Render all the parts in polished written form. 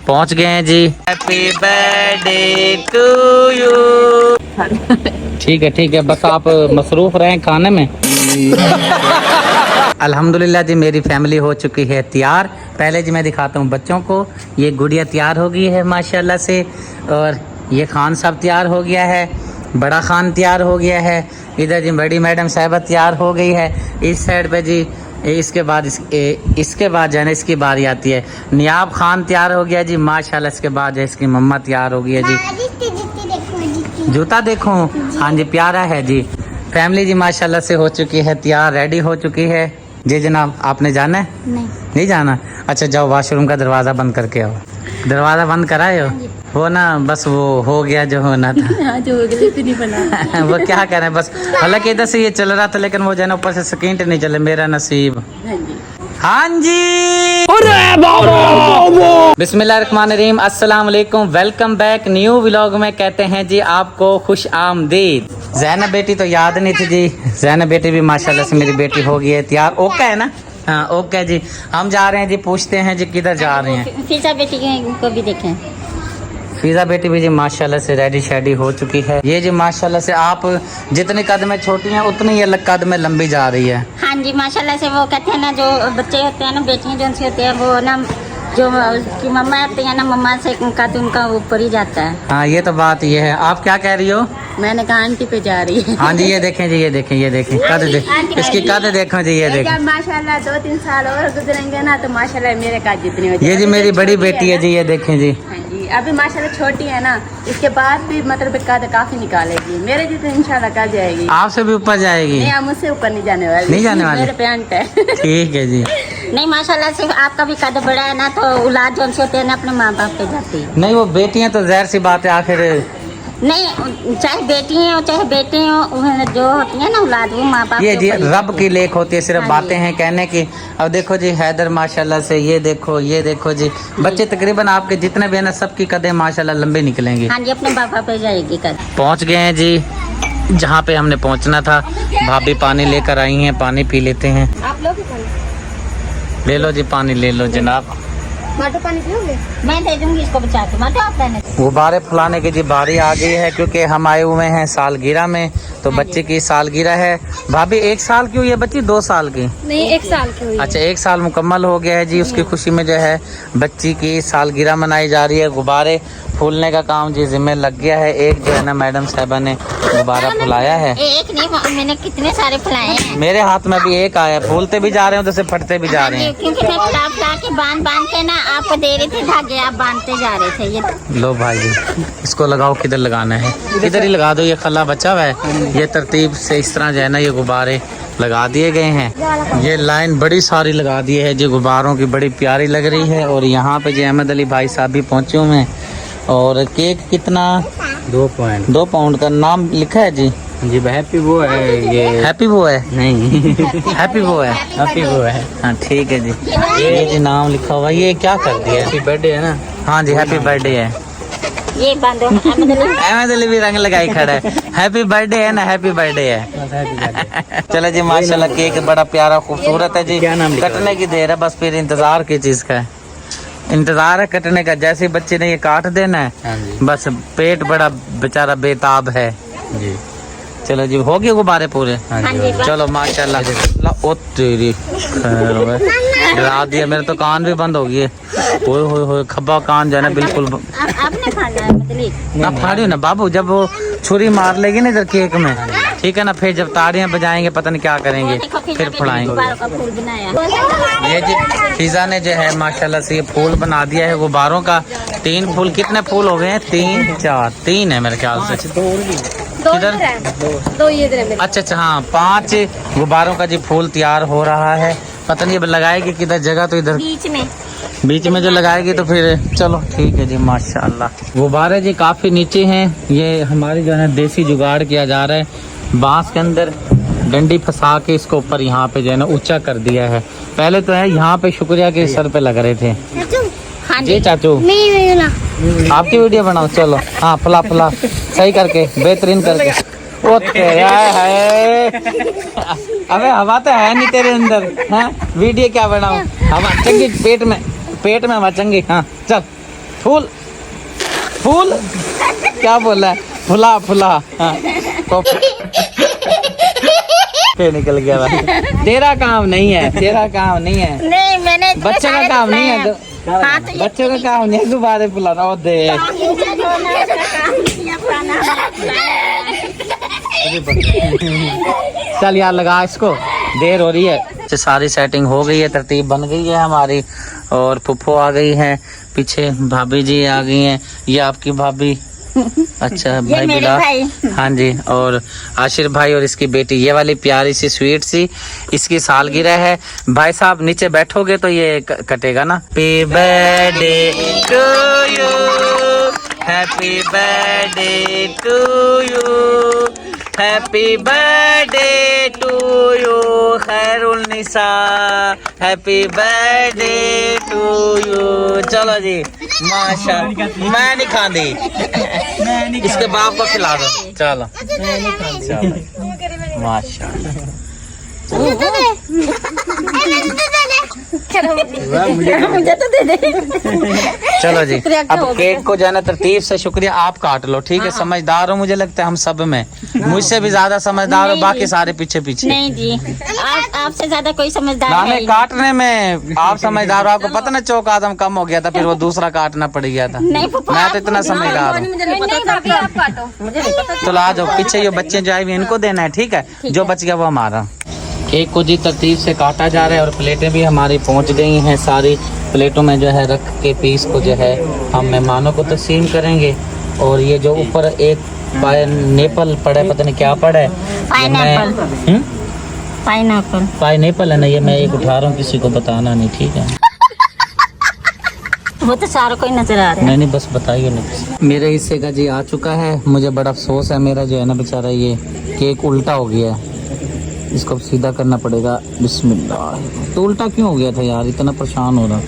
पहुंच गए हैं जी। Happy birthday to you. ठीक है बस आप मसरूफ रहें खाने में। अल्हम्दुलिल्लाह जी मेरी फैमिली हो चुकी है तैयार। पहले जी मैं दिखाता हूँ बच्चों को। ये गुड़िया तैयार हो गई है माशाल्लाह से, और ये खान साहब तैयार हो गया है, बड़ा खान तैयार हो गया है, इधर जी बड़ी मैडम साहिबा तैयार हो गई है। इस साइड पे जी इसके बाद जो है ना इसकी बारी आती है। नियाब खान तैयार हो गया जी माशाल्लाह। इसके बाद जो इसकी मम्मा तैयार हो गई है जी। जूता देखो, हाँ जी प्यारा है जी। फैमिली जी माशाल्लाह से हो चुकी है तैयार, रेडी हो चुकी है जी। जनाब आपने जाना है? नहीं जाना? अच्छा जाओ वाशरूम का दरवाज़ा बंद करके आओ। दरवाज़ा बंद कराए हो ना, बस वो हो गया जो होना था। जो हो गया तो नहीं बना। वो क्या कह रहे हैं बस, हालांकि इधर से ये चल रहा था लेकिन वो जो है ना ऊपर से स्क्रीन नहीं चले, मेरा नसीब। हाँ जी बिस्मिल्लाहिर्रहमानिर्रहीम, अस्सलाम वालेकुम, वेलकम बैक न्यू व्लॉग में कहते हैं जी आपको खुश आमदीद। ज़ैनब बेटी तो याद नहीं थी जी। ज़ैनब बेटी भी माशाल्लाह से मेरी बेटी हो गई है तैयार। ओके है ना? हाँ ओके जी। हम जा रहे हैं जी, पूछते हैं जी किधर जा रहे हैं। फिजा बेटी को भी देखें। फिजा बेटी भी जी माशाल्लाह से रेडी शेडी हो चुकी है। ये जी माशाल्लाह से आप जितने कद में छोटी हैं उतनी ये कद में लंबी जा रही है। हाँ जी माशाल्लाह से। वो कहते हैं ना जो बच्चे होते हैं ना, बेटियां जो उनसे होते हैं, वो ना जो की मम्मा होती है ना, मम्मा से कद उनका ऊपर ही जाता है। हाँ ये तो बात ये है। आप क्या कह रही हो? मैंने कहा आंटी पे जा रही है। हाँ जी ये देखें जी, ये देखें कद इसकी कद देखो जी, ये देखें माशाल्लाह 2-3 साल और गुजरेंगे ना तो माशाल्लाह मेरे कद जितनी हो जाएगी। ये जी मेरी बड़ी बेटी है जी, ये देखें जी। अभी माशाल्लाह छोटी है ना, इसके बाद भी मतलब कद काफी निकालेगी। मेरे जितनी इंशाल्लाह कद जाएगी। आपसे भी ऊपर जाएगी? नहीं, मुझसे ऊपर नहीं जाने वाली। नहीं जाने वाली? मेरे पैंट है। ठीक है जी। नहीं माशाल्लाह से आपका भी कद बड़ा है ना, तो औलाद जो होते हैं ना अपने माँ बाप पे जाती है। नहीं वो बेटियां तो जाहिर सी बात है, आखिर नहीं चाहे बेटी हो चाहे बेटे हो, जो होती है ना औलाद वो माँ बाप ये जी रब की लेख होती है, सिर्फ बातें हैं कहने की। अब देखो जी हैदर माशाल्लाह से, ये देखो जी बच्चे तकरीबन आपके जितने भी है ना सबकी कदें माशाल्लाह लंबे निकलेंगे। हाँ जी अपने पापा पे जाएगी कद। पहुँच गए हैं जी जहाँ पे हमने पहुँचना था। भाभी पानी लेकर आई हैं, पानी पी लेते हैं। आप लोग ले लो जी पानी, ले लो जनाब। माटो पानी पियोगे? मैं दे दूंगी इसको बचा के। माटो आप लेने। गुब्बारे फुलाने की जी बारी आ गई है, क्योंकि हम आए हुए हैं सालगिरह में, तो बच्चे की सालगिरह है। भाभी 1 साल की हुई है बच्ची? 2 साल की? नहीं 1 साल की हुई। अच्छा 1 साल मुकम्मल हो गया है जी। उसकी खुशी में जो है बच्ची की सालगिरह मनाई जा रही है। गुब्बारे फूलने का काम जी जिम्मे लग गया है। एक जो है ना मैडम साहबा ने गुब्बारा फुलाया है। एक नहीं, मैंने कितने सारे फुलाए हैं। मेरे हाथ में भी एक आया, फूलते भी जा रहे हैं तो फटते भी जा रहे हैं। क्योंकि मैं फुला के बांध के ना आपको दे रही थी धागे, आप बांधते जा रहे थे। ये लो भाई जी इसको लगाओ, किधर लगाना है? इधर ही लगा दो, ये खला बचा हुआ है। ये तरतीब से इस तरह जो है ना ये गुब्बारे लगा दिए गए हैं। ये लाइन बड़ी सारी लगा दी है जी गुब्बारों की, बड़ी प्यारी लग रही है। और यहाँ पे जी अहमद अली भाई साहब भी पहुँचे हुए हैं। और केक कितना? 2 पाउंड का नाम लिखा है जी। जी हैप्पी वो है, ये हैप्पी वो है? नहीं हैप्पी वो है, हैप्पी वो है। हाँ ठीक है जी। ये जी नाम लिखा हुआ, ये क्या कर दिया? हैप्पी बर्थडे है ना? हाँ जी हैप्पी बर्थडे है। ये बांधो। अहमद अली भी रंग लगाई खड़ा है। हैप्पी बर्थडे है ना, हैप्पी बर्थडे है। चलो जी माशाल्लाह केक बड़ा प्यारा खूबसूरत है जी। क्या नाम लिखा? कटने की देर है, बस फिर इंतजार की चीज का है, इंतजार है कटने का। जैसे बच्चे ने ये काट देना है बस, पेट बड़ा बेचारा बेताब है जी। चलो जी हो गए गुब्बारे पूरे? चलो माशाल्लाह। ओ तेरी खैर होवे, डरा दिया, मेरे तो कान भी बंद हो गए। ओए खब्बा कान जो है ना बिल्कुल। आपने खाना है मतलब? ना फाड़ियो ना बाबू, जब वो छुरी मार लेगी ना इधर केक में, ठीक है ना, फिर जब ताड़ियां बजाएंगे पता नहीं क्या करेंगे, फिर फुलाएंगे। ये जी फिजा ने जो है माशाल्लाह से ये फूल बना दिया है गुब्बारों का। 3 फूल, कितने फूल हो गए हैं? 3 4 3 है मेरे ख्याल से। किधर? 2 ये। अच्छा हाँ 5 गुब्बारों का जी फूल तैयार हो रहा है। पता नहीं अब लगाएगी किधर, जगह तो इधर बीच में जो लगाएगी तो फिर चलो ठीक है जी माशाल्लाह। गुब्बारे जी काफ़ी नीचे हैं। ये हमारी जो है देसी जुगाड़ किया जा रहा है। बांस के अंदर डंडी फंसा के इसको ऊपर यहाँ पे जो है ना ऊंचा कर दिया है। पहले तो है यहाँ पे शुक्रिया के सर पे लग रहे थे। जी चाचू आपकी वीडियो बनाओ। चलो हाँ फुला सही करके, बेहतरीन करके। ओ तेरा है। अबे हवा तो है नहीं तेरे अंदर। हाँ वीडियो क्या बनाऊं? हवा चंगी पेट में हवा चंगी। हाँ चल फूल फूल क्या बोला है? फुला फुला। हाँ पे निकल गया भाई। तेरा काम नहीं है, तेरा काम नहीं है। नहीं मैंने बच्चे का काम नहीं है। हाँ तो बच्चों का काम नहीं है दोबारा फुलाना। ओ दे चल यार लगा इसको, देर हो रही है। सारी सेटिंग हो गई है, तरतीब बन गई है हमारी और फुफ्फो आ गई है, पीछे भाभी जी आ गई हैं। ये आपकी भाभी। अच्छा भाई मेरे बिला। भाई। हाँ जी, और आशिर भाई और इसकी बेटी, ये वाली प्यारी सी स्वीट सी इसकी सालगिरह है। भाई साहब नीचे बैठोगे तो ये कटेगा ना। Happy birthday to you, happy birthday to you, happy birthday to you Khairul Nisa, happy birthday to you. चलो जी माशाल्लाह। मैं नहीं खाती, इसके बाप को खिला दो। चलो माशाल्लाह। मुझे तो दे दे। चलो जी अब केक को जो है ना तरतीब से, शुक्रिया आप काट लो ठीक है। समझदार हो मुझे लगता है हम सब में, मुझसे भी ज्यादा समझदार हो, बाकी सारे पीछे पीछे। नहीं जी आपसे ज्यादा कोई समझदार दाने नहीं। काटने में आप समझदार हो। आपको पता ना चौक आदम कम हो गया था, फिर वो दूसरा काटना पड़ गया था। नहीं पापा, मैं तो इतना समझदार हूँ। चलो आ जाओ पीछे, ये बच्चे जो आए हुए इनको देना है ठीक है। जो बच गया वो हमारा। केक को जी तरतीब से काटा जा रहा है और प्लेटें भी हमारी पहुंच गई हैं। सारी प्लेटों में जो है रख के पीस को जो है हम मेहमानों को तस्लीम करेंगे। और ये जो ऊपर एक पाइनएप्पल पड़ा है, पता नहीं क्या पड़ा है, पाइनएप्पल है ना, ये मैं एक उठा रहा हूँ, किसी को बताना नहीं ठीक है। वो तो सारों को ही नजर आ रहा है। नहीं बस बताइए ना। मेरे हिस्से का जी आ चुका है, मुझे बड़ा अफसोस है। मेरा जो है ना बेचारा ये केक उल्टा हो गया है, इसको सीधा करना पड़ेगा। बिस्मिल्लाह। तो उल्टा क्यों हो गया था यार, इतना परेशान हो रहा।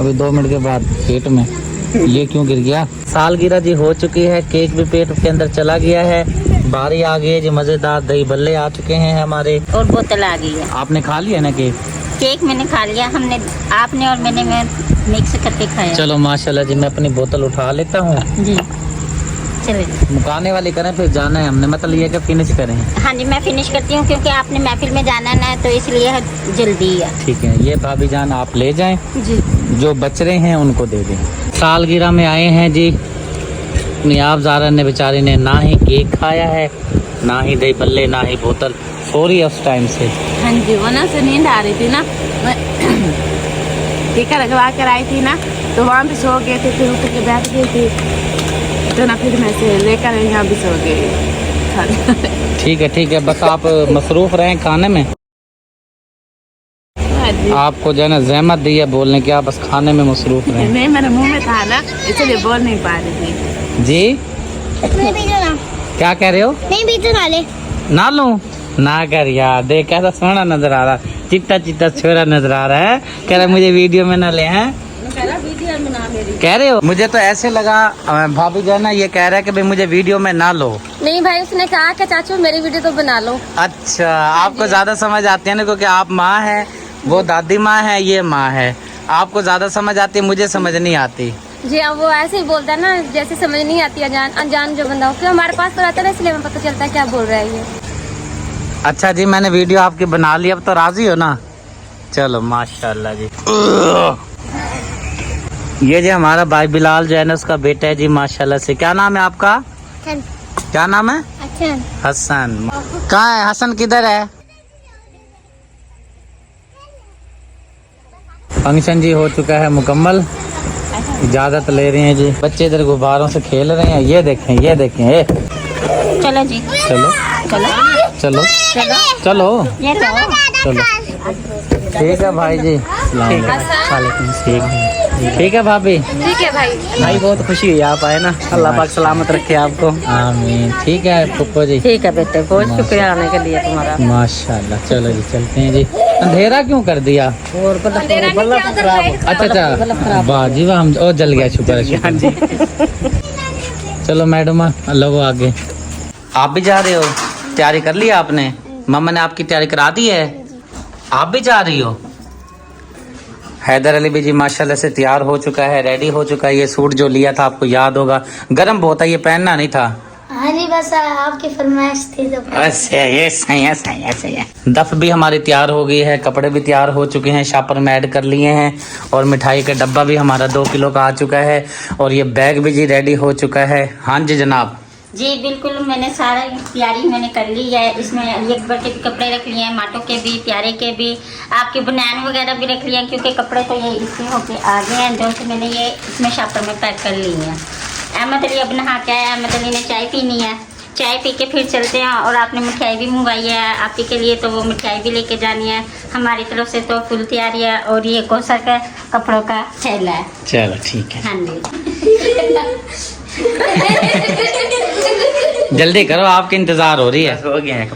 अभी 2 मिनट के बाद पेट में ये क्यों गिर गया। सालगिरह जी हो चुकी है, केक भी पेट के अंदर चला गया है, बारी आ गई है जी। मजेदार दही भल्ले आ चुके हैं हमारे और बोतल आ गई है। आपने खा लिया ना केक? केक मैंने खा लिया, हमने आपने और मैंने मिक्स करके खाया। चलो माशाल्लाह जी, मैं अपनी बोतल उठा लेता हूँ जी चलिए। मुकाने वाली करें फिर जाना है हमने, मतलब ये कि फिनिश करें। हाँ जी मैं फिनिश करती हूँ क्योंकि आपने महफिल में जाना है ना, तो इसलिए जल्दी है। ठीक है, ये भाभी जान आप ले जाएं, जी जो बच रहे हैं उनको दे दें। सालगिरह में आए हैं जी, नियाब ज़ारा ने बेचारी ने ना ही केक खाया है, ना ही दही भल्ले, ना ही बोतल। सॉरी उस टाइम से। हाँ जी वो ना से नींद आ रही थी ना, टीका लगवा कर आई थी ना, तो वहाँ भी सो गए थे, फिर उठ के बैठ गई थी, तो ना फिर मैं से लेकर यहाँ भी सो गई। ठीक है बस आप मसरूफ रहें खाने में। हाँ जी। आपको जो है ना जहमत दी है बोलने की, आप बस खाने में मसरूफ रहें। नहीं मेरे मुंह में था ना, इसलिए बोल नहीं पा रही थी। जी क्या कह रहे हो? नहीं भी तो नाले ना लूं ना कर यार, देख कैसा सोना नजर आ रहा, चिट्टा छोरा नजर आ रहा है। कह रहा मुझे वीडियो में ना ले हैं, कह रहे हो? मुझे तो ऐसे लगा भाभी जो है ना ये कह रहा है कि भाई मुझे वीडियो में ना लो। नहीं भाई उसने कहा कि चाचू मेरी वीडियो तो बना लो। अच्छा आपको ज्यादा समझ आती है ना, क्योंकि आप माँ है, वो दादी माँ है, ये माँ है, आपको ज्यादा समझ आती है, मुझे समझ नहीं आती। जी अब वो ऐसे ही बोलता है ना, जैसे समझ नहीं आती अनजान जो बंदा हो, क्यों हमारे पास तो रहता है ना, इसलिए हमें पता चलता है क्या बोल रहा है ये। अच्छा जी मैंने वीडियो आपकी बना ली, अब तो राजी हो ना? चलो माशाल्लाह जी। ये जी हमारा भाई बिलाल जो है ना, उसका बेटा है जी माशाल्लाह से। क्या नाम है आपका? क्या नाम है? हसन। कहाँ है हसन, किधर है? फंक्शन जी हो चुका है मुकम्मल, इजाजत ले रहे हैं जी। बच्चे इधर गुब्बारों से खेल रहे हैं, ये देखें चलो जी चलो चलो चलो चलो चलो ये लो। चलो ठीक है भाई जी। ठीक है भाभी। ठीक है भाई। भाई बहुत खुशी हुई आप आए ना, अल्लाह पाक सलामत रखे आपको। आमीन। ठीक है पुप्पो जी। ठीक है बेटे, बहुत शुक्रिया आने के लिए तुम्हारा। माशाल्लाह। चलो जी चलते हैं जी। अंधेरा क्यों कर दिया? अच्छा वाह जी वाह, हम ओ जल गया, शुक्र है। चलो मैडम लो आगे। आप भी जा रहे हो? तैयारी कर ली आपने? मम्मा ने आपकी तैयारी करा दी है? आप भी जा रही हो? हैदर अली भी जी माशाल्लाह से तैयार हो चुका है, रेडी हो चुका है। ये सूट जो लिया था आपको याद होगा, गर्म बहुत है, ये पहनना नहीं था। हाँ जी, बस आपकी फरमाइश थी तो। अच्छा ये सही है, सही है, सही है। दफ भी हमारी तैयार हो गई है, कपड़े भी तैयार हो चुके हैं, शॉपर में ऐड कर लिए हैं और मिठाई का डब्बा भी हमारा 2 किलो का आ चुका है और ये बैग भी जी रेडी हो चुका है। हाँ जी जनाब। जी बिल्कुल, मैंने सारा तैयारी मैंने कर ली है। इसमें एक बड़े के कपड़े रख लिए हैं, माटो के भी, प्यारे के भी, आपके बनैन वगैरह भी रख लिए हैं, क्योंकि कपड़े तो ये इसमें होके आ गए हैं, जो कि मैंने ये इसमें शॉपर में पैक कर लिए हैं। अहमद अली अब नहा के आया, अहमद अली ने चाय पीनी है, चाय पी के फिर चलते हैं। और आपने मिठाई भी मंगवाई है आप ही के लिए, तो वो मिठाई भी लेके जानी है। हमारी तरफ से तो फुल तैयारी है। और ये कौसर का कपड़ों का थैला है। चलो ठीक है, हाँ जी। जल्दी करो, आपके इंतजार हो रही है। हो गया है।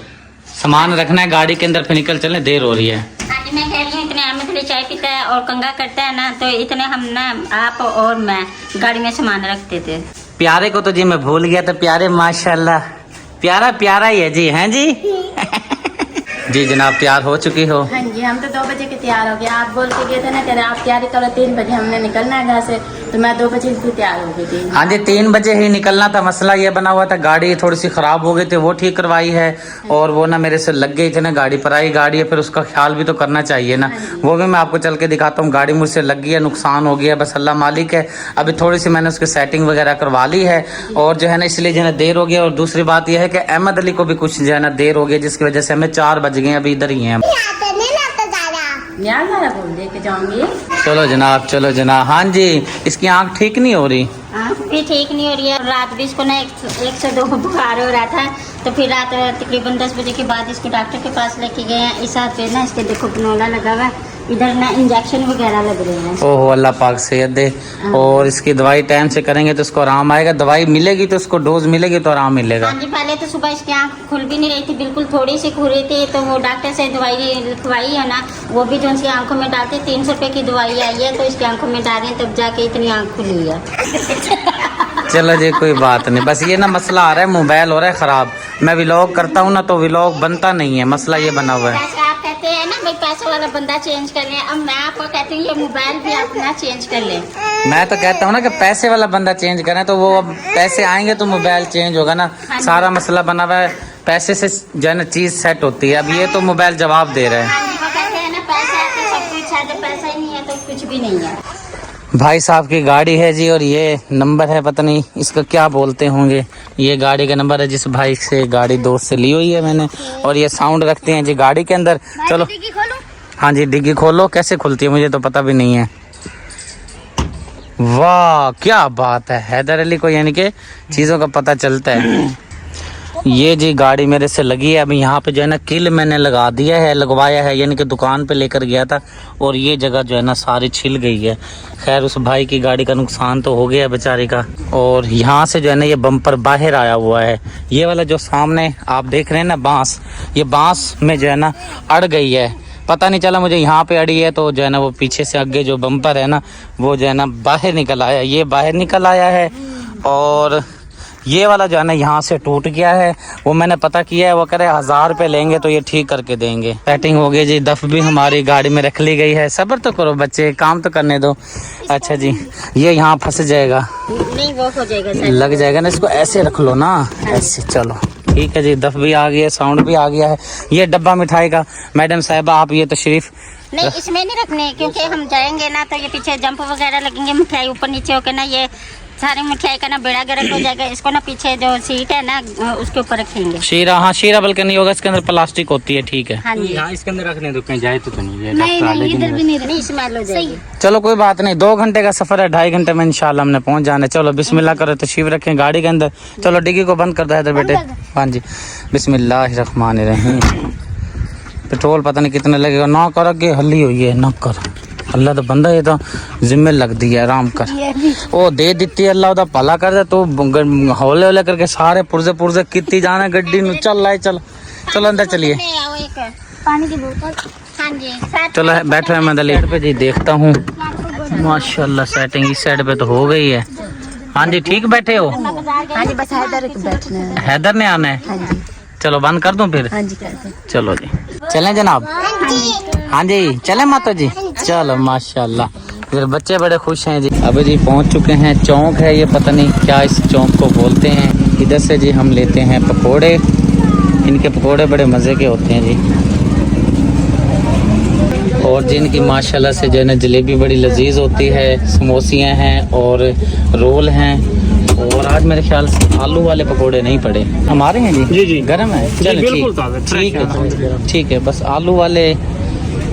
सामान रखना है गाड़ी के अंदर, फिर निकल चले, देर हो रही है। हाँ जी, मैं कह रही हूँ इतने अहमद अली चाय पीता है और कंगा करता है ना, तो इतने हम ना, आप और मैं गाड़ी में सामान रखते थे। प्यारे को तो जी मैं भूल गया था। प्यारे माशाल्लाह प्यारा प्यारा ही है जी, हैं जी। जी जनाब, तैयार हो चुकी हो? हाँ जी, हम तो 2 बजे के तैयार हो गए। आप बोल के गए थे ना, कह रहे आप तैयारी करो, 3 बजे हमने निकलना है घर से, तो मैं 2 बजे भी तैयार हो गई थी। हाँ जी, 3 बजे ही निकलना था। मसला ये बना हुआ था, गाड़ी थोड़ी सी खराब हो गई थी, वो ठीक करवाई है और वो ना मेरे से लग गई थी ना गाड़ी पर। आई गाड़ी है, फिर उसका ख्याल भी तो करना चाहिए ना। वो भी मैं आपको चल के दिखाता हूँ। गाड़ी मुझसे लग गई है, नुकसान हो गया, बस अल्लाह मालिक है। अभी थोड़ी सी मैंने उसकी सेटिंग वगैरह करवा ली है और जो है ना, इसलिए जो है ना देर हो गया। और दूसरी बात यह है कि अहमद अली को भी कुछ जो है ना देर हो गया, जिसकी वजह से हमें 4 बज गए, अभी इधर ही हैं। यहाँ ज़रा बोल दे के जाऊँगी। चलो जनाब, चलो जनाब। हाँ जी, इसकी आंख ठीक नहीं हो रही? आँख भी ठीक नहीं हो रही है। रात भी इसको ना 1 से 2 बुखार हो रहा था, तो फिर रात तकरीबन 10 बजे के बाद इसको डॉक्टर के पास लेके गए हैं। इस हाथ पे ना इसके देखो पनोला लगा हुआ है, इधर ना इंजेक्शन वगैरह लग रहे हैं। ओहो, अल्लाह पाक सेहत दे। और इसकी दवाई टाइम से करेंगे तो इसको आराम आएगा। दवाई मिलेगी तो उसको डोज मिलेगी तो आराम मिलेगा। हाँ जी, पहले तो सुबह इसकी आँख खुल भी नहीं रही थी, बिल्कुल थोड़ी सी खुल रही थी, तो वो डॉक्टर से दवाई लिखवाई है ना, वो भी जो उसकी आंखों में डालते 300 रुपये की दवाई आई है, तो इसकी आंखों में डाल रहे हैं, तब जाके इतनी आँख खुली है। चलो जी, कोई बात नहीं। बस ये ना मसला आ रहा है, मोबाइल हो रहा है ख़राब। मैं व्लॉग करता हूँ ना तो व्लॉग बनता नहीं है, मसला ये बना हुआ है। आप कहते हैं ना भाई पैसे वाला बंदा चेंज कर ले, अब मैं आपको कहती हूँ ये मोबाइल भी अपना चेंज कर ले। मैं तो कहता हूँ ना कि पैसे वाला बंदा चेंज करें, तो वो अब पैसे आएंगे तो मोबाइल चेंज होगा ना। सारा मसला बना हुआ है, पैसे से जो है ना चीज़ सेट होती है। अब ये तो मोबाइल जवाब दे रहा है। हाँ जी, वो कहते हैं ना पैसा है तो सब कुछ है, जब पैसा ही नहीं है तो कुछ भी नहीं है। भाई साहब की गाड़ी है जी और ये नंबर है, पता नहीं इसका क्या बोलते होंगे। ये गाड़ी का नंबर है जिस भाई से गाड़ी दोस्त से ली हुई है मैंने। और ये साउंड रखते हैं जी गाड़ी के अंदर। चलो हाँ जी, डिग्गी खोलो। कैसे खुलती है मुझे तो पता भी नहीं है। वाह क्या बात है, हैदर अली को यानी कि चीज़ों का पता चलता है। ये जी गाड़ी मेरे से लगी है। अभी यहाँ पे जो है ना किल मैंने लगा दिया है, लगवाया है, यानी कि दुकान पे लेकर गया था और ये जगह जो है ना सारी छिल गई है। खैर उस भाई की गाड़ी का नुकसान तो हो गया बेचारे का। और यहाँ से जो है ना ये बम्पर बाहर आया हुआ है। ये वाला जो सामने आप देख रहे हैं ना बांस, ये बांस में जो है ना अड़ गई है। पता नहीं चला मुझे, यहाँ पे अड़ी है तो जो है ना वो पीछे से आगे जो बम्पर है ना वो जो है ना बाहर निकल आया। ये बाहर निकल आया है और ये वाला जो है ना यहाँ से टूट गया है। वो मैंने पता किया है, वो कह रहे 1000 रुपये लेंगे तो ये ठीक करके देंगे। सेटिंग हो गई जी, दफ भी हमारी गाड़ी में रख ली गई है। सब्र तो करो बच्चे, काम तो करने दो। अच्छा जी, ये यहाँ फंस जाएगा, नहीं वो हो जाएगा, लग जाएगा ना। इसको ऐसे रख लो ना, ऐसे। चलो ठीक है जी, दफ भी आ गया, साउंड भी आ गया है। ये डब्बा मिठाई का, मैडम साहिबा आप ये तशरीफ नहीं इसमें नहीं रखने, क्योंकि हम जाएंगे ना तो ये पीछे जंप वगैरह लगेंगे, मिठाई ऊपर नीचे होकर ना ये सारी मिठाई का ना बेड़ा गर्क हो जाएगा। इसको ना पीछे जो सीट है ना उसके ऊपर रखेंगे। शीरा, हाँ शीरा बल्कि नहीं होगा, इसके अंदर प्लास्टिक होती है। ठीक है, हाँ जी, यहाँ इसके अंदर रखने दो, कहीं जाए तो नहीं है। नहीं इधर भी नहीं स्मेल हो जाएगी। चलो कोई बात नहीं, 2 घंटे का सफर है, 2.5 घंटे में इंशाल्लाह हमने पहुंच जाना है। चलो बिस्मिल्लाह करो, तशरीफ रखें गाड़ी के अंदर। चलो डिग्गी को बंद कर दो इधर बेटे। हाँ जी, बिस्मिल्लाहिर्रहमानिर्रहीम। पेट्रोल पता नहीं कितने लगेगा। ना कर आगे हल्ली हुई है, ना कर। अल्लाह तो बंदा ये तो जिम्मे लग दी है, आराम कर। ओ दे दी अल्लाह दा भला कर दे। तो हौले हौले करके सारे पुर्जे पुर्जे कितनी जाना गड्डी में। चल लाए, चल चलो अंदर चलिए। पानी की बोतल, हाँ जी चलो बैठो मैं दलील पे जी देखता हूँ। माशाल्लाह सेटिंग इस साइड पे तो हो गई है। हाँ जी ठीक बैठे हो? हाँ जी, बस हैदर के बैठना है। हैदर ने आना है? हाँ जी। चलो बंद कर दूं फिर? हाँ जी कर दो। चलो जी चलें जनाब। हाँ जी चलें माता जी। चलो माशाल्लाह, फिर बच्चे बड़े खुश हैं जी। अभी जी पहुंच चुके हैं, चौक है ये, पता नहीं क्या इस चौक को बोलते हैं। इधर से जी हम लेते हैं पकोड़े, इनके पकोड़े बड़े मज़े के होते हैं जी। और जिनकी माशाल्लाह से जो है ना जलेबी बड़ी लजीज होती है, समोसियाँ हैं और रोल हैं। और आज मेरे ख्याल से आलू वाले पकोड़े नहीं पड़े, हमारे हैं जी। जी जी गर्म है, चलो ठीक है ठीक है। बस आलू वाले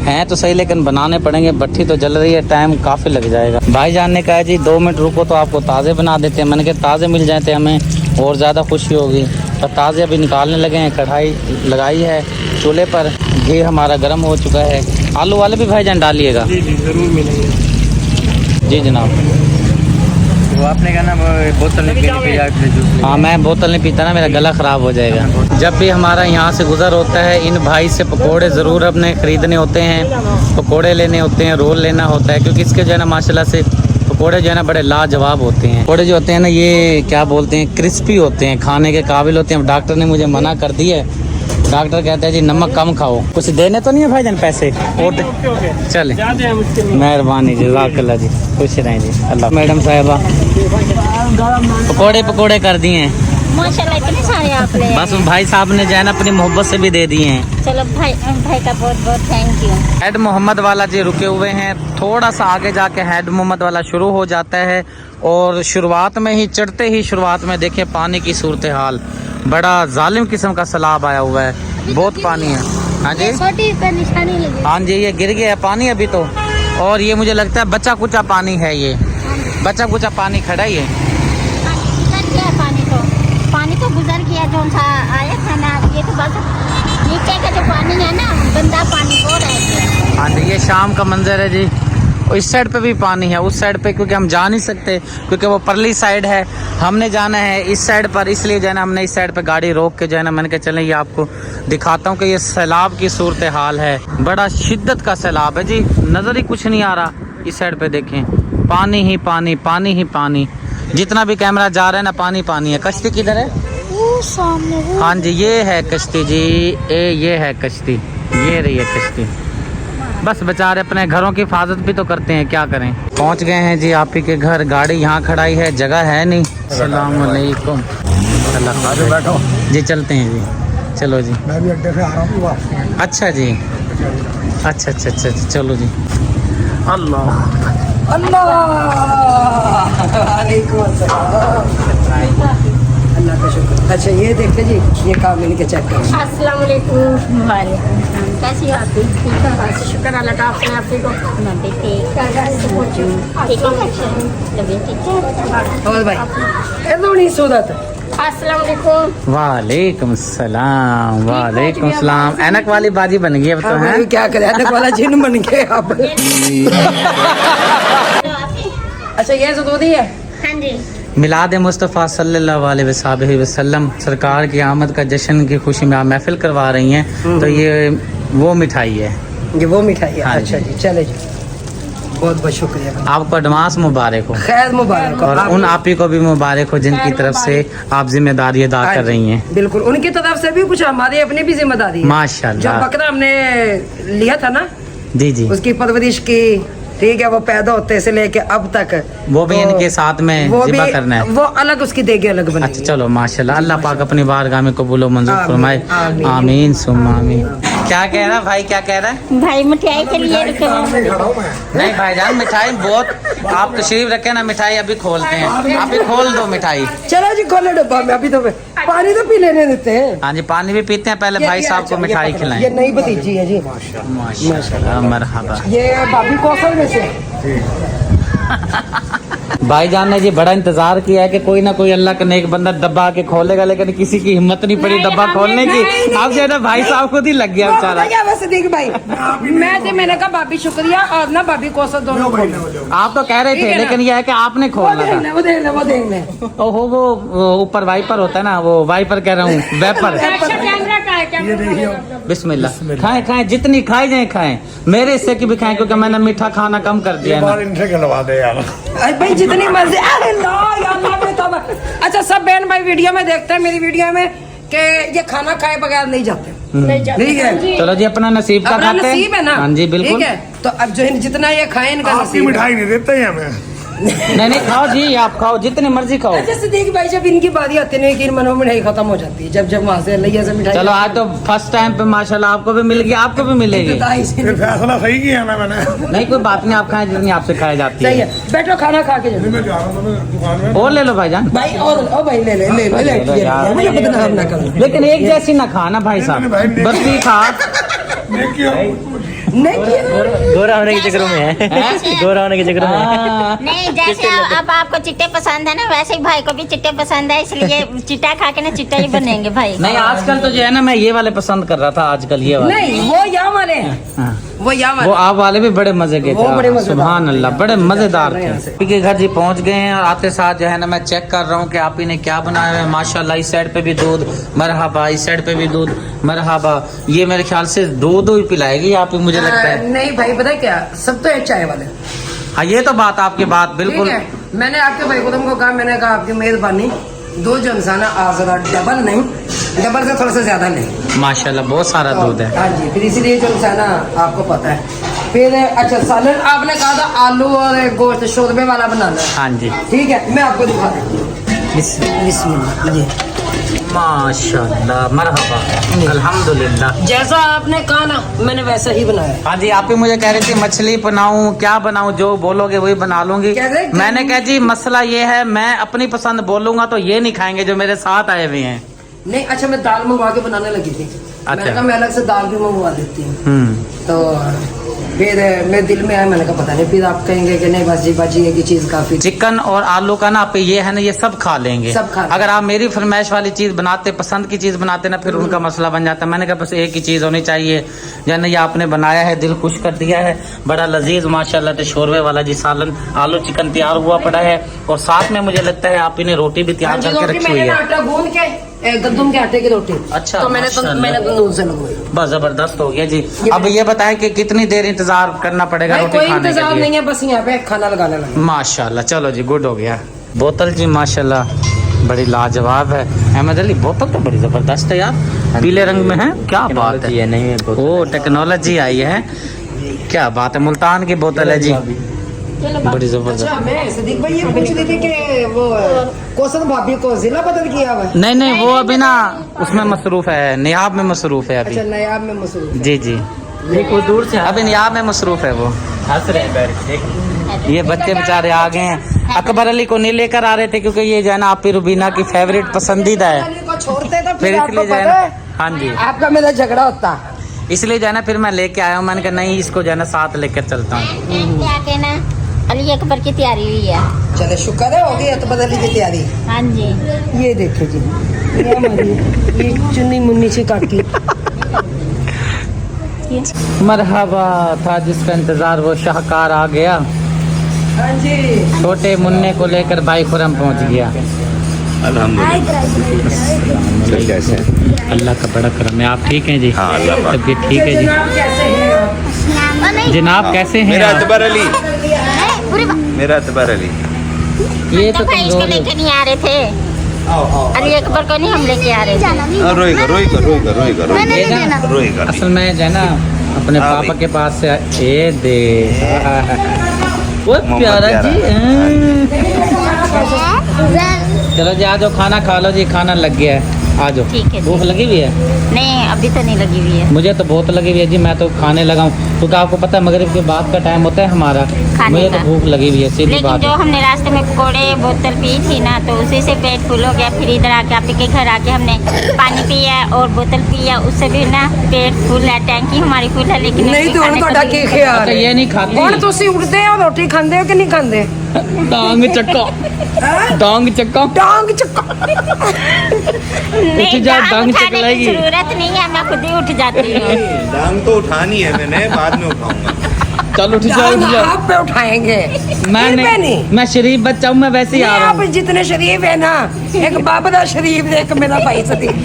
हैं तो सही, लेकिन बनाने पड़ेंगे, भट्टी तो जल रही है, टाइम काफ़ी लग जाएगा। भाईजान ने कहा जी 2 मिनट रुको तो आपको ताज़े बना देते हैं। मैंने कहा ताज़े मिल जाते हमें और ज़्यादा खुशी होगी। तो ताज़े अभी निकालने लगे हैं, कढ़ाई लगाई है चूल्हे पर, घी हमारा गर्म हो चुका है। आलू वाले भी भाईजान डालिएगा। जी जी जरूर मिलेंगे जी जनाब। वो आपने कहा ना बोतल नहीं पीनी, हाँ मैं बोतल नहीं पीता ना, मेरा गला ख़राब हो जाएगा। जब भी हमारा यहाँ से गुज़र होता है, इन भाई से पकोड़े ज़रूर अपने ख़रीदने होते हैं, पकोड़े लेने होते हैं, रोल लेना होता है, क्योंकि इसके जो है ना माशाल्लाह से पकोड़े जो है ना बड़े लाजवाब होते हैं। पकोड़े जो होते हैं ना ये क्या बोलते हैं, क्रिस्पी होते हैं, खाने के काबिल होते हैं। डॉक्टर ने मुझे मना कर दिया है, डॉक्टर कहता है जी नमक कम खाओ। कुछ देने तो नहीं है भाईजान पैसे? और चले, मेहरबानी जज़ाकल्लाह जी, खुश रहें जी। अल्लाह। मैडम साहिबा पकोड़े कर दिए हैं माशाल्लाह, इतने सारे आप ले आए। बस भाई साहब ने जो है ना अपनी मोहब्बत से भी दे दिए हैं। चलो भाई का बहुत बहुत थैंक यू। हैड मोहम्मद वाला जी रुके हुए हैं, थोड़ा सा आगे जाके हैड मोहम्मद वाला शुरू हो जाता है। और शुरुआत में ही चढ़ते ही शुरुआत में देखें पानी की सूरत हाल, बड़ा जालिम किस्म का सैलाब आया हुआ है, बहुत पानी है। हाँ जी हाँ जी, ये गिर गया है पानी अभी तो। और ये मुझे लगता है बचा कुचा पानी है, ये बचा कुचा पानी खड़ा ही है। पानी तो गुजर गया, जो सा आया था ना, ये तो बस नीचे का जो पानी है ना, गंदा पानी वो रह गया। हाँ जी, ये शाम का मंजर है जी। और इस साइड पे भी पानी है, उस साइड पे क्योंकि हम जा नहीं सकते, क्योंकि वो परली साइड है, हमने जाना है इस साइड पर, इसलिए जो है ना हमने इस साइड पे गाड़ी रोक के जो है ना मैंने कहा चलें ये आपको दिखाता हूँ कि ये सैलाब की सूरत हाल है। बड़ा शिद्दत का सैलाब है जी, नज़र ही कुछ नहीं आ रहा। इस साइड पे देखें पानी ही पानी, पानी ही पानी, जितना भी कैमरा जा रहा है ना पानी पानी है। कश्ती किधर है? वो सामने वो। हाँ जी ये है कश्ती जी, ये है कश्ती, ये रही है कश्ती। बस बेचारे अपने घरों की हिफाजत भी तो करते हैं, क्या करें। पहुंच गए हैं जी आप ही के घर, गाड़ी यहाँ खड़ाई है, जगह है नहीं। अस्सलाम वालेकुम। बैठो जी, चलते हैं जी, चलो जी। मैं भी अड्डे से आ रहा हूँ। अच्छा जी, अच्छा अच्छा अच्छा चलो जी। अल्लाह अल्लाह का शुक्र। अच्छा ये देखिए जी, ये काम इनके चेक करें। अस्सलाम वालेकुम। वालेकुम। कैसी हो आप? ठीक है, बस शुक्र अल्लाह का। आपने आप को मैं भी ठीक है। और भाई ऐसा नहीं सूरत। अस्सलाम वालेकुम। वालेकुम सलाम, वालेकुम सलाम। ऐनक वाली बाजी बन गई अब तो है। क्या करे, ऐनक वाला जिन बन गए आप। अच्छा ये ज़रूरी है। हाँ जी। मिलाद मुस्तफ़ा सल्लल्लाहु अलैहि वसल्लम सरकार की आमद का जश्न की खुशी में आप महफिल करवा रही हैं, तो ये वो मिठाई है। ये वो मिठाई है। हाँ अच्छा जी, चले जी, बहुत बहुत शुक्रिया। आपको एडवांस मुबारक हो, खैर मुबारक हो। और उन आप ही को भी मुबारक हो जिनकी तरफ से आप जिम्मेदारी अदा कर रही हैं। बिल्कुल, उनकी तरफ से भी कुछ हमारी अपनी भी जिम्मेदारी है। माशाल्लाह। जो बकरा हमने लिया था ना, जी जी, उसकी परवरिश की, ठीक है, वो पैदा होते से लेके अब तक वो भी इनके साथ में वो ज़िबा भी करना है। वो अलग उसकी देगी अलग बनेगी। अच्छा चलो माशाल्लाह, अल्लाह पाक अपनी बारगाह में कबूल व मंजूर फरमाए। आमीन। आमीन सुम्मा आमीन। क्या कह रहा है भाई, क्या कह रहा है? भाई मिठाई के लिए रुके हैं। नहीं भाईजान, मिठाई बहुत, आप तशरीफ रखें ना, मिठाई अभी खोलते हैं, आप ही खोल दो मिठाई। चलो जी खोलो डब्बा में, अभी तो पानी तो पी लेने देते हैं। हाँ जी, पानी भी पीते हैं, पहले भाई साहब को मिठाई खिलाएं। ये नई भतीजी है जी, माशाल्लाह, मरहबा। ये भाभी कौशल में से। भाईजान ने जी बड़ा इंतजार किया है कि कोई ना कोई अल्लाह का नेक बंदा डब्बा आके खोलेगा, लेकिन किसी की हिम्मत नहीं पड़ी डब्बा खोलने की। अब जो है ना भाई साहब खुद ही लग गया बेचारा। क्या बस देख भाई, मैंने कहा भाभी शुक्रिया, और ना भाभी कौशल दोनों खोल। आप तो कह रहे थे, लेकिन यह है कि आपने खोलना था। वो देख ले। ओहो, वो ऊपर वाइपर होता है ना, वो वाइपर कह रहा हूँ, वेपर। बिस्मिल्लाह, खाएं खाएं, जितनी खाई जाए खाएं, मेरे हिस्से की भी खाएं, क्योंकि मैंने मीठा खाना कम कर दिया है। इनसे खिलवा दे यार भाई, जितनी मर्जी। अरे ला यार, अच्छा सब बहन भाई वीडियो में देखते हैं, मेरी वीडियो में कि ये खाना खाए बगैर नहीं जाते, ठीक है। चलो जी अपना नसीब का अपना खाते हैं। नसीब है ना, हाँ जी बिल्कुल। ठीक है। तो अब जो है जितना ये खाए इनका आपकी नसीब है। मिठाई नहीं देते हैं हमें। नहीं खाओ जी, आप खाओ जितनी मर्जी खाओ। अच्छा सिद्दीक भाई, जब इनकी बारी आती है कि मनो मिठाई खत्म हो जाती है, जब वहाँ से लिया से मिठाई। चलो आज तो फर्स्ट टाइम पे माशाल्लाह आपको भी मिल गया, आपको भी मिलेगी। फिर फैसला सही किया ना मैंने। नहीं कोई बात नहीं, आप खाएं जितनी आपसे खाई जाती सही है। है, बैठो खाना खा के जाओ। मैं जा रहा हूँ दुकान में। और ले लो भाईजान। भाई और ओ भाई ले ले ले ले, ले, लो यार। मुझे बदनाम ना करो। लेकिन एक जैसी ना खाना भाई साहब, बर्फी खा। नहीं किया। गोरा होने के चक्कर में है, गोरा होने के चक्कर में है। नहीं, जैसे अब आपको चिट्टे पसंद है ना, वैसे ही भाई को भी चिट्टे पसंद है, इसलिए चिट्टा खा के ना चिट्टा ही बनेंगे भाई। नहीं आजकल तो जो है ना, मैं ये वाले पसंद कर रहा था आजकल, ये वाले। नहीं वो यहाँ वाले हैं, हाँ। वो यहाँ वो वाले। आप वाले भी बड़े मजे के वो बड़े थे, मजेदार सुभान थे। अल्लाह, बड़े मजेदार यहाँ से। थे। के घर जी पहुंच गए हैं और आते साथ जो है ना मैं चेक कर रहा हूँ कि आप ही ने क्या बनाया है। माशाल्लाह इस साइड पे भी दूध मरहबा, इस साइड पे भी दूध मरहबा। ये मेरे ख्याल से दूध ही पिलाएगी आप ही, मुझे लगता है। नहीं भाई पता है क्या, सब तो है चाय वाले, हाँ ये तो बात आपकी बात ठीक बिल्कुल। है। मैंने आपके भाई को तुमको कहा, मैंने कहा आपकी मेहरबानी, दो जो इंसान है आप जरा डबल नहीं, डबल से थोड़ा सा ज्यादा नहीं। माशाल्लाह बहुत सारा दूध है। हाँ जी, फिर इसीलिए जो इंसान है आपको पता है। फिर अच्छा सालन आपने कहा था आलू और गोश्त शोरबे वाला बनाना है, हाँ जी ठीक है, मैं आपको दिखा देती हूँ। बिस्मिल्लाह जी। माशाल्लाह मरहबा अल्हम्दुलिल्लाह। जैसा आपने कहा ना मैंने वैसा ही बनाया। हाँ जी आप ही मुझे कह रही थी मछली बनाऊं, क्या बनाऊं, जो बोलोगे वही बना लूंगी। क्या? मैंने कहा जी मसला ये है, मैं अपनी पसंद बोलूंगा तो ये नहीं खाएंगे जो मेरे साथ आए हुए हैं। नहीं अच्छा, मैं दाल मंगवा के बनाने लगी थी। मैंने कहा मैं अलग से दाल भी मंगवा देती हूँ। तो फिर मेरे दिल में आया, मैंने कहा पता नहीं, फिर आप कहेंगे कि नहीं बस जी बाजी एक ही चीज काफी। चिकन और आलू का ना आप ये है ना, ये सब खा लेंगे। सब खा लेंगे। अगर आप मेरी फरमाइश वाली चीज बनाते, पसंद की चीज बनाते ना, फिर उनका मसला बन जाता। मैंने कहा बस एक ही चीज होनी चाहिए, जैसे ये आपने बनाया है, दिल खुश कर दिया है, बड़ा लजीज माशाल्लाह से शोरबे वाला जी सालन आलू चिकन तैयार हुआ पड़ा है। और साथ में मुझे लगता है आप ने रोटी भी तैयार करके रखी हुई है। आटा गूंद के गंदम के आटे की रोटी। अच्छा, तो मैंने माशाल्लाह। दूध से लगवाई। बस जबरदस्त हो गया जी। अब ये बताएं कि कितनी देर इंतजार करना पड़ेगा भाई रोटी कोई खाने के इंतजार लिए? नहीं है, बस यहाँ पे खाना लगाने लगा। माशाल्लाह चलो जी गुड हो गया। बोतल जी माशाल्लाह बड़ी लाजवाब है। अहमद अली बोतल तो बड़ी जबरदस्त है यार, पीले रंग में है, क्या बात है। नहीं है ओ टेक्नोलॉजी आई है, क्या बात है। मुल्तान की बोतल है जी, बड़ी जबरदस्त। अच्छा मैं सिद्दीक भाई ये पूछ रही थी कि वो कौशल भाभी को जिला बदल किया हुआ है। नहीं वो अभी ना उसमें मसरूफ है, नियाब में मसरूफ है अभी। अच्छा नायाब में मसरूफ। जी जी को दूर से अभी नियाब में मसरूफ है वो। हंस रहे हैं बैठ के, देख। ये बच्चे बेचारे आ गए हैं। अकबर अली को नहीं लेकर आ रहे थे क्योंकि ये जो है ना आपकी रुबीना की फेवरेट पसंदीदा है, को छोड़ते तो फिर फिर आपको इसलिए जो है पता ना, है हाँ जी आपका मेरा झगड़ा होता। इसलिए जो है ना फिर मैं लेके आया हूँ। मैंने कहा नहीं इसको जो है ना साथ लेकर चलता हूँ। आके ना अली अकबर की तैयारी हुई है। चले शुक्र है हो गई तो बदली की तैयारी। हाँ जी ये देखो जी, ये हमारी ये चुन्नी मुन्नी सी काटी। मरहबा था जिसका इंतजार वो शाहकार आ गया। हाँ जी छोटे मुन्ने को लेकर भाई खुरम पहुंच गया। कैसे अल्लाह का बड़ा करम है। आप ठीक हैं जी? हाँ, अल्लाह पाक। तबीयत ठीक है जी? जनाब कैसे हैं आप? जनाब कैसे हैं मेरा आप? अतबर अली, मेरा अतबर अली। ये तो तो भाई इसको कमजोर लेके नहीं आ रहे थे, अली अकबर को नहीं हम लेके आ रहे थे। रोएगा रोएगा रोएगा रोएगा रोएगा रोएगा। असल में जो है ना अपने हाँ पापा भाई। के पास से ये दे वो मोहम्मद प्यारा जी। Well, चलो जी आ जाओ, खाना खा लो जी, खाना लग गया है, आ जाओ। ठीक है जी। भूख लगी हुई है? नहीं अभी तो नहीं लगी हुई है। मुझे तो बहुत लगी हुई है जी, मैं तो खाने लगा हूँ क्योंकि आपको पता है मगरिब के बाद का टाइम होता है हमारा। खाने मुझे का। तो भूख लगी हुई है, सीधी लेकिन बात जो है। हमने रास्ते में पकौड़े बोतल पी थी ना, तो उसी से पेट फुल हो गया। फिर इधर आके आप के घर आके हमने पानी पिया और बोतल पिया, उससे भी ना पेट फुल है, टैंकी हमारी फुल है। लेकिन नहीं तो खाने को ਤੁਹਾਡਾ दिल ਕੀ नहीं ਖਿਆਲ अच्छा ये नहीं खाती? ਹੁਣ ਤੁਸੀਂ ਉੱਠਦੇ ਹੋ ਰੋਟੀ ਖਾਂਦੇ ਹੋ ਕਿ ਨਹੀਂ ਖਾਂਦੇ? डांग चक्का डांग चक्का टांग चक्का। नहीं, जा, डांग डांग उठाने चकलाएगी। की जरूरत नहीं है, मैं खुद ही उठ जाती हूँ। डांग तो उठानी है मैंने, बाद में उठाऊंगा। चल उठ जाओ उठ टांग जाओ। आप पे उठाएंगे। मैं सिर पे नहीं, मैं शरीफ बच्चा हूँ, मैं वैसे ही आ रहा आप हूँ। जितने शरीफ है ना, एक बाप दा शरीफ एक मेरा भाई सदीक।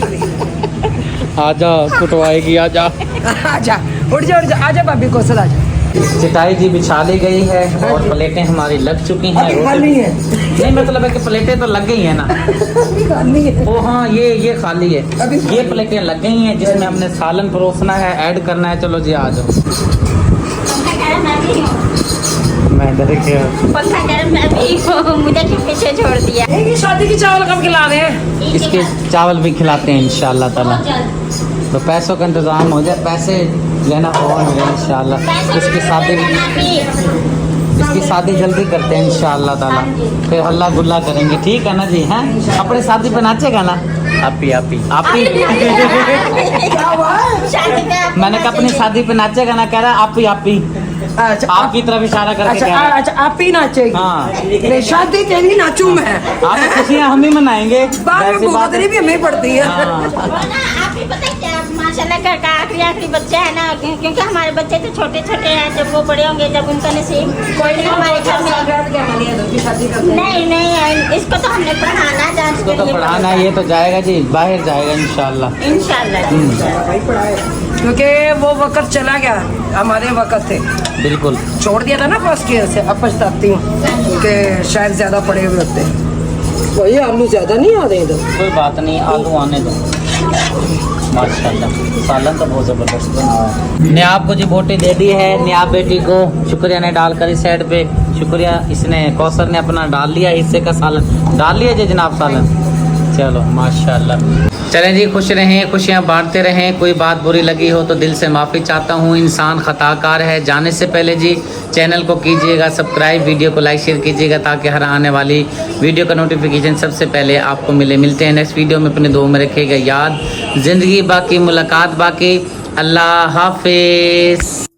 आजा कुटवाएगी, आजा। आजा उठ जा आजा भाभी को सदा आजा। चटाई जी बिछा ली गई है और प्लेटें हमारी लग चुकी हैं। अभी खाली है। नहीं मतलब है कि प्लेटें तो लग गई हैं ना। खाली है। ओ हाँ ये खाली है। अभी ये प्लेटें लग गई हैं जिसमें हमने सालन परोसना है, ऐड करना है। चलो जी आ जाओ। मैं इधर क्या पंखा गर्म मैं भी हूँ, मुझे क्यों पीछे छोड़ दिया। ये शादी की चावल कब खिला रहे हैं? इसके चावल भी खिलाते हैं इंशाल्लाह ताला। तो पैसों का इंतजाम हो जाए, पैसे लेना और मिले इंशाल्लाह। इसकी शादी जल्दी करते हैं इंशाल्लाह ताला, फिर हल्ला गुल्ला करेंगे। ठीक है ना जी? हैं अपनी शादी पे नाचेगा ना? आपी मैंने कहा अपनी शादी पे नाचेगा ना? कह रहा आपी अच्छा आपकी तरफ इशारा करके अच्छा कह रहा है। अच्छा आप ही नाचेगी। हाँ। नहीं, शादी तेरी नाचू मैं। आप खुशियाँ हम ही मनाएंगे। बाद में वैसी बात भुगतनी भी हमें पड़ती है। हाँ। आप ही पता है क्या, माशाल्लाह घर का आखिरी बच्चा है ना, क्योंकि हमारे बच्चे तो छोटे छोटे हैं। जब वो बड़े होंगे, जब उनका नसीब कोई नहीं हमारे घर में। शादी करते नहीं इसको तो हमने पढ़ाना जांच इसको तो पढ़ाना है, ये तो जाएगा जी, बाहर जाएगा इंशाल्लाह। इंशाल्लाह। क्योंकि वो वक्त चला गया, हमारे वक्त थे। बिल्कुल छोड़ दिया था ना फर्स्ट ईयर से। अब पछताती हूँ कि शायद ज्यादा पड़े हुए होते। वही आलू ज्यादा नहीं आ रहे इधर। कोई बात नहीं, आलू आने दो। माशाल्लाह सालन तो बहुत ज़बरदस्त बना हुआ है। नियाब को जी बोटी दे दी है, नियाब बेटी को शुक्रिया ने डालकर इस साइड पे, शुक्रिया इसने कौसर ने अपना डाल लिया हिस्से का सालन डाल लिया जी जनाब सालन। चलो माशाल्लाह। चलें जी, खुश रहें, खुशियाँ बांटते रहें। कोई बात बुरी लगी हो तो दिल से माफ़ी चाहता हूँ। इंसान खताकार है। जाने से पहले जी चैनल को कीजिएगा सब्सक्राइब, वीडियो को लाइक शेयर कीजिएगा ताकि हर आने वाली वीडियो का नोटिफिकेशन सबसे पहले आपको मिले। मिलते हैं नेक्स्ट वीडियो में। अपने दुआ में रखिएगा याद। ज़िंदगी बाकी, मुलाकात बाकी। अल्लाह हाफिज़।